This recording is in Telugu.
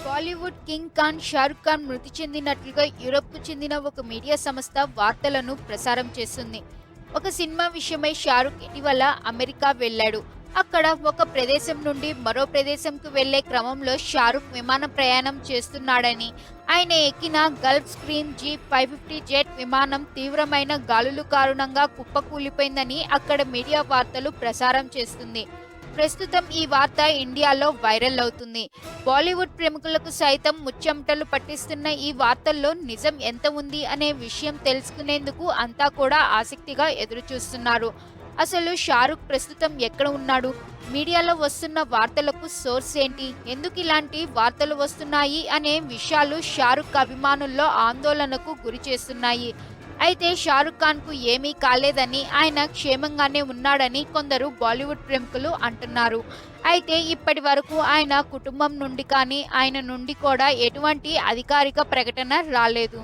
బాలీవుడ్ కింగ్ ఖాన్ షారుఖ్ ఖాన్ మృతి చెందినట్లుగా యూరప్‌కు చెందిన ఒక మీడియా సంస్థ వార్తలను ప్రసారం చేస్తుంది. ఒక సినిమా విషయమై షారుఖ్ ఇటీవల అమెరికా వెళ్ళాడు. అక్కడ ఒక ప్రదేశం నుండి మరో ప్రదేశంకు వెళ్లే క్రమంలో షారుఖ్ విమాన ప్రయాణం చేస్తున్నాడని, ఆయన ఎక్కిన గల్ఫ్ స్ట్రీమ్ జీ-550 జెట్ విమానం తీవ్రమైన గాలుల కారణంగా కుప్పకూలిపోయిందని అక్కడ మీడియా వార్తలు ప్రసారం చేస్తుంది. ప్రస్తుతం ఈ వార్త ఇండియాలో వైరల్ అవుతుంది. బాలీవుడ్ ప్రముఖులకు సైతం ముచ్చెమటలు పట్టిస్తున్న ఈ వార్తల్లో నిజం ఎంత ఉంది అనే విషయం తెలుసుకునేందుకు అంతా కూడా ఆసక్తిగా ఎదురుచూస్తున్నారు. అసలు షారుఖ్ ప్రస్తుతం ఎక్కడ ఉన్నాడు? మీడియాలో వస్తున్న వార్తలకు సోర్స్ ఏంటి? ఎందుకు ఇలాంటి వార్తలు వస్తున్నాయి అనే విషయాలు షారుఖ్ అభిమానుల్లో ఆందోళనకు గురిచేస్తున్నాయి. అయితే షారుఖ్ ఖాన్‌కు ఏమీ కాలేదని, ఆయన క్షేమంగానే ఉన్నాడని కొందరు బాలీవుడ్ ప్రముఖులు అంటున్నారు. అయితే ఇప్పటి వరకు ఆయన కుటుంబం నుండి కానీ, ఆయన నుండి కూడా ఎటువంటి అధికారిక ప్రకటన రాలేదు.